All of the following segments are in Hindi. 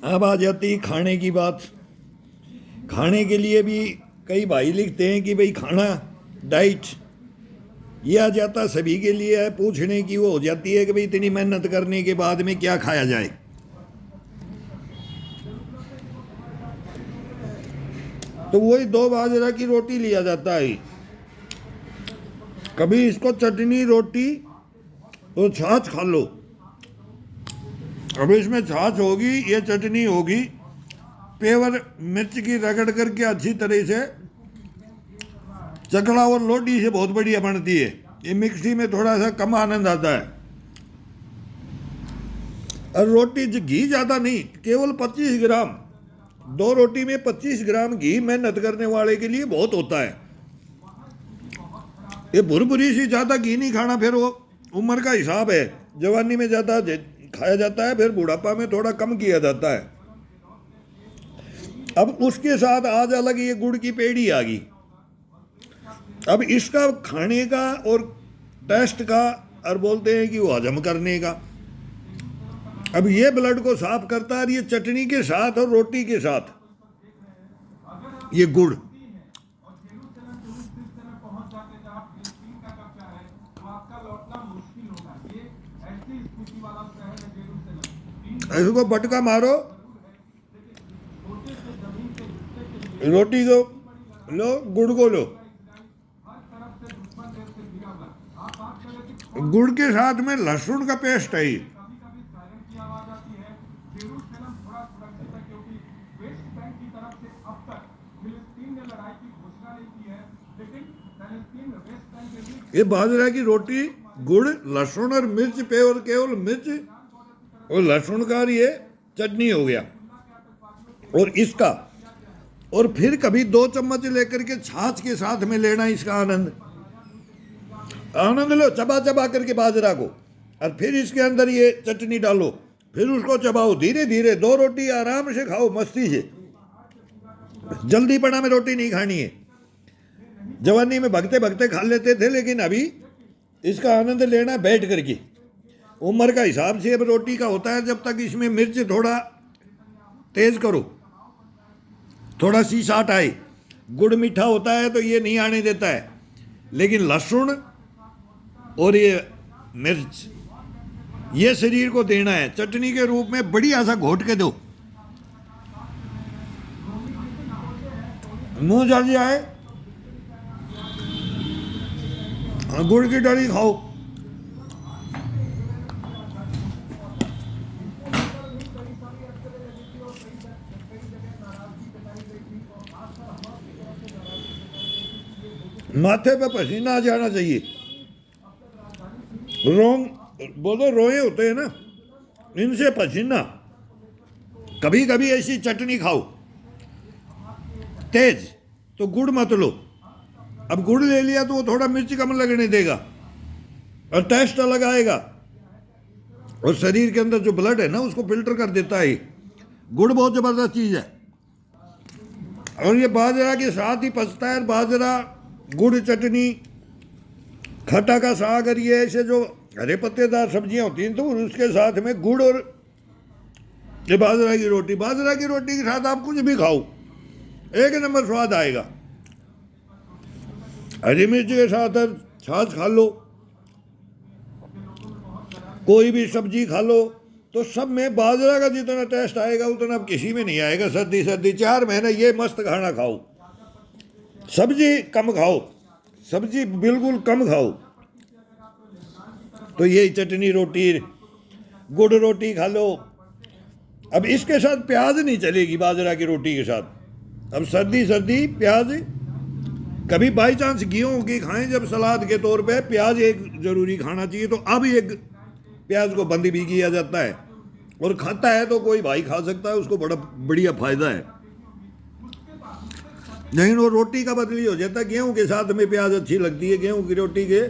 अब आ जाती खाने की बात। खाने के लिए भी कई भाई लिखते हैं कि भाई खाना डाइट ये आ जाता सभी के लिए है, पूछने की वो हो जाती है कि भाई इतनी मेहनत करने के बाद में क्या खाया जाए। तो वही 2 बाजरा की रोटी लिया जाता है, कभी इसको चटनी रोटी तो छाछ खा लो। अब इसमें छाछ होगी, ये चटनी होगी, पेवर मिर्च की रगड़ करके अच्छी तरह से चकड़ा और लोटी से बहुत बढ़िया बनती है। ये मिक्सी में थोड़ा सा कम आनंद आता है। और रोटी घी ज़्यादा नहीं, केवल 25 ग्राम, 2 रोटी में 25 ग्राम घी मेहनत करने वाले के लिए बहुत होता है। ये भुरभुरी सी ज़्यादा घी नहीं खाना, फिर वो उम्र का हिसाब है। जवानी में ज़्यादा खाया जाता है, फिर बुढ़ापा में थोड़ा कम किया जाता है। अब उसके साथ आज अलग ये गुड़ की पेड़ी आ गई। अब इसका खाने का और टेस्ट का और बोलते हैं कि वो हजम करने का। अब ये ब्लड को साफ करता है, ये चटनी के साथ और रोटी के साथ ये गुड़। इसको बटका मारो, रोटी को लो, गुड़ को लो। गुड़ के साथ में लहसुन का पेस्ट है। ये बाजरा की रोटी गुड़ लहसुन और मिर्च पे, और केवल मिर्च और लहसुन का ये चटनी हो गया। और इसका और फिर कभी 2 चम्मच लेकर के छाछ के साथ में लेना, इसका आनंद आनंद लो, चबा चबा करके बाजरा को, और फिर इसके अंदर ये चटनी डालो, फिर उसको चबाओ धीरे धीरे। 2 रोटी आराम से खाओ, मस्ती से। जल्दी पड़ा में रोटी नहीं खानी है। जवानी में भगते भगते खा लेते थे, लेकिन अभी इसका आनंद लेना बैठ करके। उम्र का हिसाब से अब रोटी का होता है, जब तक इसमें मिर्च थोड़ा तेज करो, थोड़ा सी साट आए। गुड़ मीठा होता है तो ये नहीं आने देता है, लेकिन लहसुन और ये मिर्च ये शरीर को देना है। चटनी के रूप में बढ़िया सा घोट के दो, मुंह जल जाए, गुड़ की डली खाओ। माथे पे पसीना आ जाना चाहिए। रोंग बोलो, रोए होते हैं ना, इनसे पसीना। कभी कभी ऐसी चटनी खाओ तेज, तो गुड़ मत लो। अब गुड़ ले लिया तो वो थोड़ा मिर्च कम लगने देगा और टेस्ट अलग आएगा, और शरीर के अंदर जो ब्लड है ना उसको फिल्टर कर देता है। गुड़ बहुत जबरदस्त चीज है, और ये बाजरा के साथ ही पचता है। बाजरा गुड़ चटनी, खट्टा का साग, और ये ऐसे जो हरे पत्तेदार सब्जियां होती हैं, तो उसके साथ में गुड़ और ये बाजरा की रोटी। बाजरा की रोटी के साथ आप कुछ भी खाओ, एक नंबर स्वाद आएगा। हरी मिर्च के साथ छाछ खा लो, कोई भी सब्जी खा लो, तो सब में बाजरा का जितना टेस्ट आएगा उतना अब किसी में नहीं आएगा। सर्दी सर्दी 4 महीने ये मस्त खाना खाओ। सब्जी कम खाओ, सब्जी बिल्कुल कम खाओ। तो ये चटनी रोटी, गुड़ रोटी खा लो। अब इसके साथ प्याज नहीं चलेगी बाजरा की रोटी के साथ। अब सर्दी सर्दी प्याज कभी बाई चांस गेहूं की खाएं, जब सलाद के तौर पे प्याज एक जरूरी खाना चाहिए, तो अब एक प्याज को बंद भी किया जाता है। और खाता है तो कोई भाई खा सकता है, उसको बड़ा बढ़िया फायदा है। लेकिन वो रोटी का बदली हो जाता है। गेहूं के साथ में प्याज अच्छी लगती है, गेहूं की रोटी के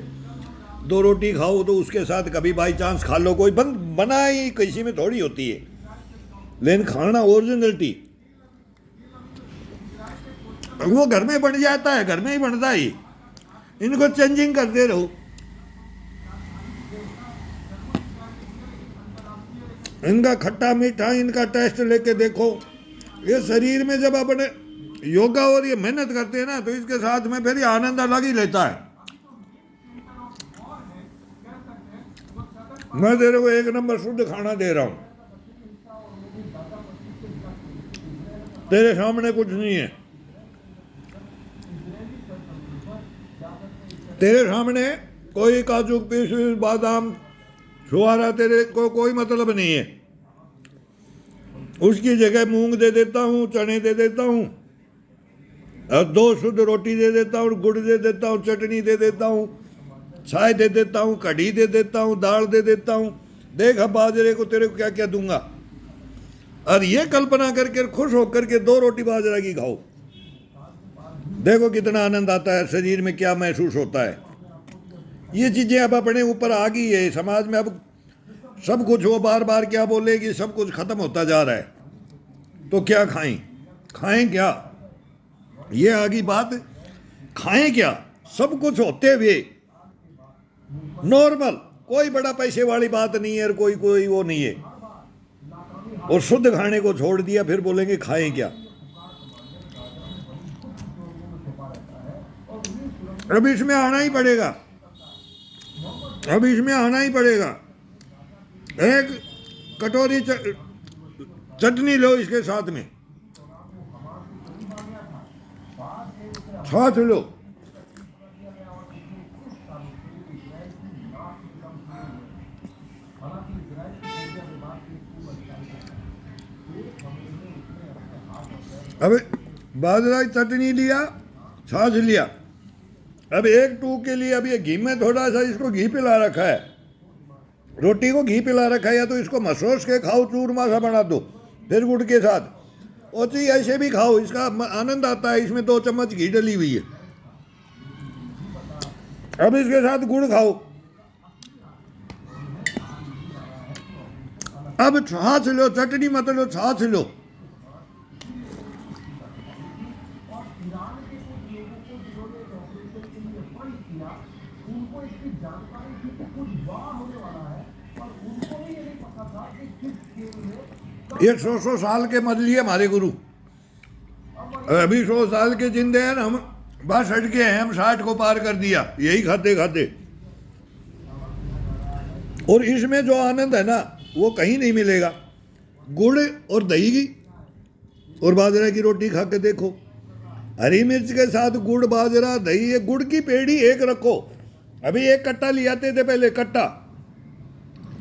2 रोटी खाओ तो उसके साथ कभी बाई चांस खा लो। कोई बना ही किसी में थोड़ी होती है, लेकिन खाना ओरिजिनलिटी वो घर में बन जाता है, घर में ही बनता है। इनको चेंजिंग करते रहो। इनका खट्टा मीठा, इनका टेस्ट लेके देखो। ये शरीर में जब अपने योगा और ये मेहनत करते हैं ना, तो इसके साथ में फिर ये आनंद अलग ही लेता है। मैं तेरे को एक नंबर शुद्ध खाना दे रहा हूं, तेरे सामने कुछ नहीं है, तेरे सामने कोई काजू किशमिश बादाम छुआरा तेरे को कोई मतलब नहीं है। उसकी जगह मूंग दे देता हूँ, चने दे देता हूँ, और 2 शुद्ध रोटी दे देता हूँ, गुड़ दे देता हूँ, चटनी दे देता हूँ, चाय दे देता हूँ, कढ़ी दे देता हूँ, दाल दे देता हूँ। देख अब बाजरे को तेरे को क्या क्या दूंगा। और ये कल्पना करके खुश होकर के 2 रोटी बाजरा की खाओ, देखो कितना आनंद आता है, शरीर में क्या महसूस होता है। ये चीजें अब अपने ऊपर आ गई है समाज में। अब सब कुछ वो बार बार क्या बोले कि सब कुछ खत्म होता जा रहा है, तो क्या खाएं, खाएं क्या, ये आ गई बात। खाएं क्या, सब कुछ होते हुए नॉर्मल, कोई बड़ा पैसे वाली बात नहीं है और कोई वो नहीं है, और शुद्ध खाने को छोड़ दिया, फिर बोलेंगे खाएं क्या। अब इसमें आना ही पड़ेगा, अब इसमें आना ही पड़ेगा। एक कटोरी चटनी लो, इसके साथ में छाछ लो, अब बाजरा की चटनी लिया, छाछ लिया, अब 1 टूक के लिए अब ये घी में थोड़ा सा इसको घी पिला रखा है, रोटी को घी पिला रखा है, या तो इसको मसोस के खाओ, चूरमा सा बना दो, फिर गुड़ के साथ, और तो ऐसे भी खाओ, इसका आनंद आता है। इसमें 2 चम्मच घी डली हुई है। अब इसके साथ गुड़ खाओ। अब छाछ लो, चटनी मत लो, छाछ लो। ये 100 साल के मरली हमारे गुरु, अभी 100 साल के जिंदे हैं, हम बस हट के हैं, हम 60 को पार कर दिया यही खाते खाते। और इसमें जो आनंद है ना, वो कहीं नहीं मिलेगा। गुड़ और दही की और बाजरा की रोटी खा के देखो, हरी मिर्च के साथ गुड़ बाजरा दही, ये गुड़ की पेड़ी एक रखो। अभी 1 कट्टा ले आते थे पहले, कट्टा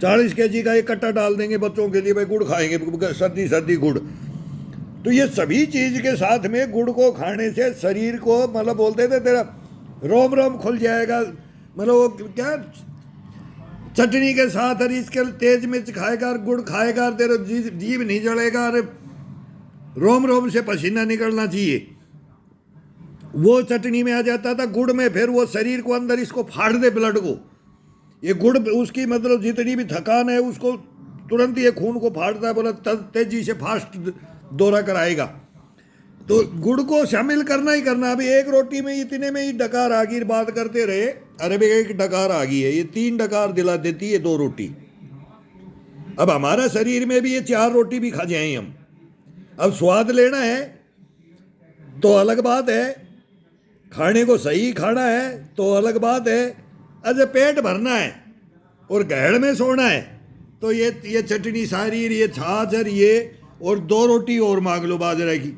40 kg का 1 कट्टा डाल देंगे बच्चों के लिए, भाई गुड़ खाएंगे, सर्दी सर्दी गुड़। तो ये सभी चीज के साथ में गुड़ को खाने से शरीर को, मतलब बोलते थे तेरा रोम रोम खुल जाएगा, मतलब वो क्या, चटनी के साथ और इसके तेज मिर्च खाएगा और गुड़ खाएगा और तेरा जीभ नहीं जलेगा, और रोम रोम से पसीना निकलना चाहिए। वो चटनी में आ जाता था, गुड़ में फिर वो शरीर को अंदर इसको फाड़ दे, ब्लड को। ये गुड़ उसकी मतलब जितनी भी थकान है उसको तुरंत ये खून को फाड़ता है, बोला तेजी से फास्ट दौरा कराएगा। तो गुड़ को शामिल करना ही करना। अभी 1 रोटी में इतने में ही डकार आ गई, बात करते रहे, अरे भाई 1 डकार आ गई है, ये 3 डकार दिला देती है 2 रोटी। अब हमारा शरीर में भी ये 4 रोटी भी खा जाएं हम। अब स्वाद लेना है तो अलग बात है, खाने को सही खाना है तो अलग बात है। अरे पेट भरना है और गहड़ में सोना है तो ये चटनी सारी, ये छाछ और 2 रोटी और मांग लो बाजरा की।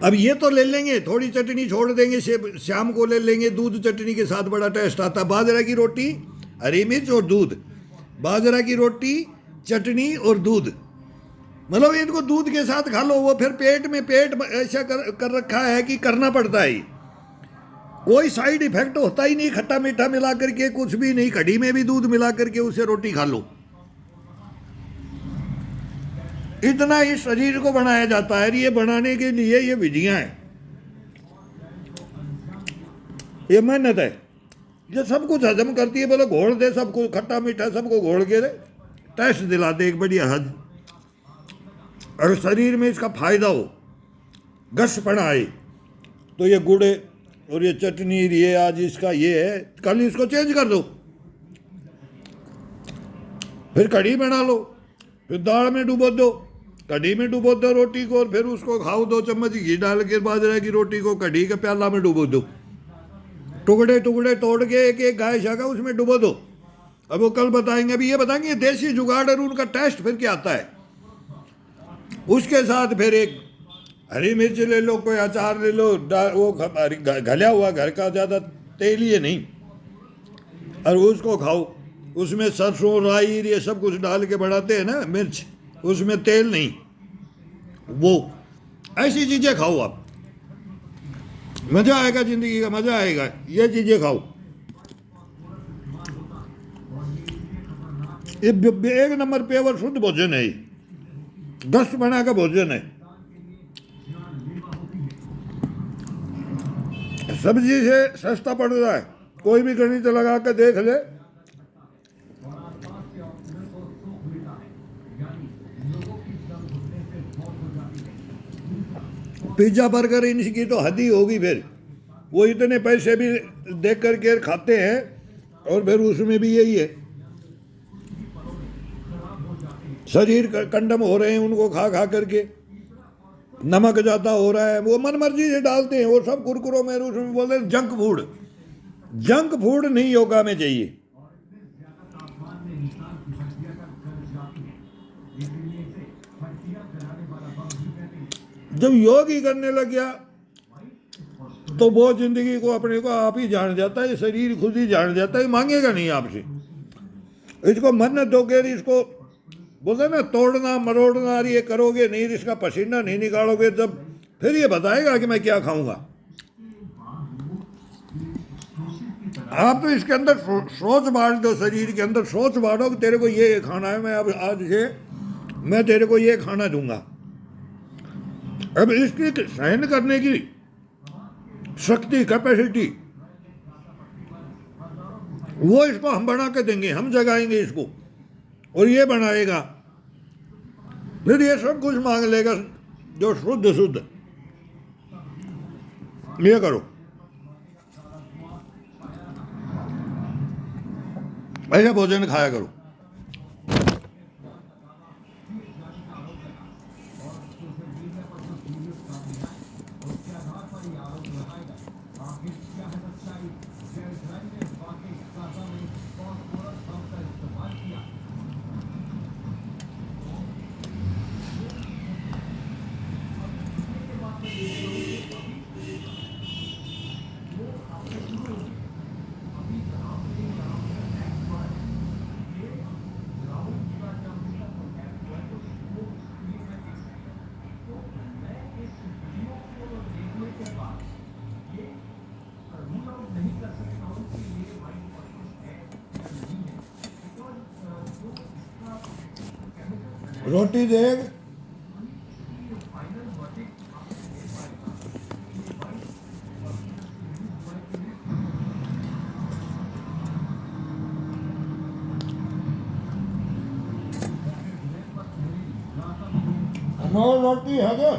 अब ये तो ले लेंगे, थोड़ी चटनी छोड़ देंगे, शाम को ले लेंगे, दूध चटनी के साथ बड़ा टेस्ट आता है। बाजरा की रोटी, हरी मिर्च और दूध, बाजरा की रोटी, चटनी और दूध, मतलब इनको दूध के साथ खा लो। वो फिर पेट ऐसा कर रखा है कि करना पड़ता है, कोई साइड इफेक्ट होता ही नहीं। खट्टा मीठा मिला करके कुछ भी नहीं, कढ़ी में भी दूध मिला करके उसे रोटी खा लो। इतना ही शरीर को बनाया जाता है। ये बनाने के लिए ये विधियां हैं, ये मेहनत है, ये सब कुछ हजम करती है। बोले घोल दे सब कुछ, खट्टा मीठा सबको घोल के टेस्ट दिला दे एक बढ़िया हद, और शरीर में इसका फायदा हो, गसपना आए। तो ये गुड़ और ये चटनी, ये आज इसका ये है, कल इसको चेंज कर दो, फिर कढ़ी बना लो, फिर दाल में डुबो दो, कढ़ी में डुबो दो रोटी को, और फिर उसको खाओ 2 चम्मच घी डाल के बाजरे की रोटी को कढ़ी के प्याला में डुबो दो, टुकड़े टुकड़े तोड़ के एक एक गाय शाखा उसमें डुबो दो। अब वो कल बताएंगे, अभी ये बताएंगे देसी जुगाड़ और उनका टेस्ट फिर क्या आता है। उसके साथ फिर एक हरी मिर्च ले लो, कोई अचार ले लो, वो घलिया हुआ घर का, ज़्यादा तेलीय नहीं, और उसको खाओ। उसमें सरसों राई ये सब कुछ डाल के बढ़ाते हैं ना मिर्च, उसमें तेल नहीं, वो ऐसी चीज़ें खाओ आप, मज़ा आएगा, ज़िंदगी का मज़ा आएगा। ये चीज़ें खाओ, ये एक नंबर पेवर शुद्ध भोजन है, दस्त बना का भोजन है। सब्जी से सस्ता पड़ रहा है, कोई भी गणित लगा के देख ले। पिज्जा बर्गर इनकी तो हद ही होगी, फिर वो इतने पैसे भी देख करके खाते हैं, और फिर उसमें भी यही है, शरीर कंडम हो रहे हैं उनको खा खा करके, नमक ज़्यादा हो रहा है, वो मन मर्जी से डालते हैं, वो सब कुरकुरों में उसमें बोलते हैं जंक फूड। जंक फूड नहीं योगा में चाहिए। जब योग ही करने लग गया तो वो जिंदगी को अपने को आप ही जान जाता है, शरीर खुद ही जान जाता है, मांगेगा नहीं आपसे। इसको मन्नत दोगे, इसको बोलते ना तोड़ना मरोड़ना, ये करोगे नहीं, इसका पसीना नहीं निकालोगे, तब फिर ये बताएगा कि मैं क्या खाऊंगा। आप तो इसके अंदर सोच बांट दो, शरीर के अंदर सोच बांटो कि तेरे को ये खाना है, मैं अब आज से मैं तेरे को ये खाना दूंगा। अब इसकी सहन करने की शक्ति, कैपेसिटी, वो इसको हम बना के देंगे, हम जगाएंगे इसको, और ये बनाएगा, फिर ये सब कुछ मांग लेगा जो शुद्ध शुद्ध। ये करो, ऐसा भोजन खाया करो। रोटी देख, हमारी रोटी है क्या?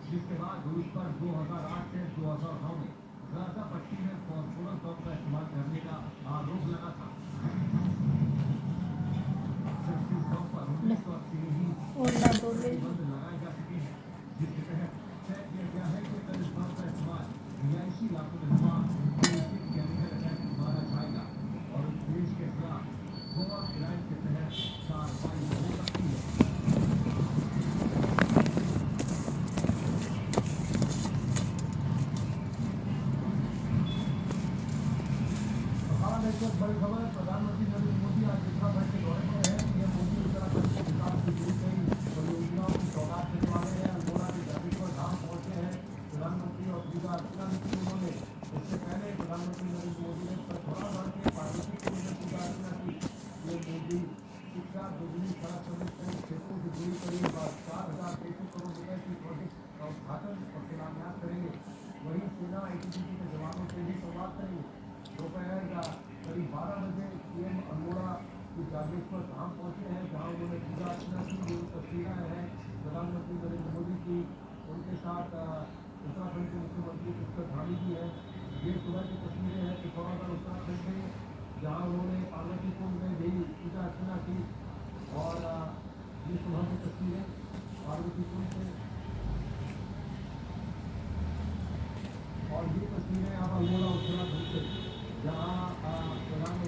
जिसके बाद रूस पर 2008 से 2009 में गाजा पट्टी में फॉस्फोरस बम का इस्तेमाल करने का आरोप लगा था। जबकि इस बम पर 1980 में ही प्रतिबंध लगाए जा चुके हैं, जिसके तहत तय किया गया है कि अगर इस बम का इस्तेमाल रिहायशी इलाकों में हुआ तो इसे केमिकल अटैक माना जाएगा और इस देश के खिलाफ गोवा क्राइम के तहत कार्रवाई हो सकती है। बड़ी खबर, प्रधानमंत्री नरेंद्र मोदी आज उत्तराखंड के दौरे पर हैं। पीएम मोदी उत्तराखंड के विकास की जुड़ी कई परियोजनाओं की सौगात देने वाले हैं। अल्मोड़ा के जागेश्वर धाम पहुंचे हैं प्रधानमंत्री और पूजा अर्चना की उन्होंने। इससे पहले प्रधानमंत्री नरेंद्र मोदी ने पिथौरागढ़ के पार्वती के लिए पूजा अर्चना की। पीएम मोदी शिक्षा, बिजली, सड़क समेत कई क्षेत्रों से जुड़ी करीब 4,300 करोड़ रुपए की प्रोजेक्ट का उद्घाटन और शिलान्यास करेंगे। वहीं सेना आईटीबीपी के जवानों से भी संवाद करेंगे। दोपहर का करीब 12 बजे पीएम अल्मोड़ा के जागेश्वर धाम पहुंचे हैं, जहां उन्होंने पूजा अर्चना की। जो तस्वीरें हैं प्रधानमंत्री नरेंद्र मोदी की उनके साथ उत्तराखंड के मुख्यमंत्री पुष्कर धामी जी हैं। ये सुबह की तस्वीरें हैं पिथौरागढ़ उत्तराखंड में, जहाँ उन्होंने पार्वती कुंड में गई पूजा अर्चना की। और ये सुबह की तस्वीरें पार्वती कुंड से, और ये तस्वीरें आप अल्मोड़ा उत्तराखंड से, जहाँ प्रधानमंत्री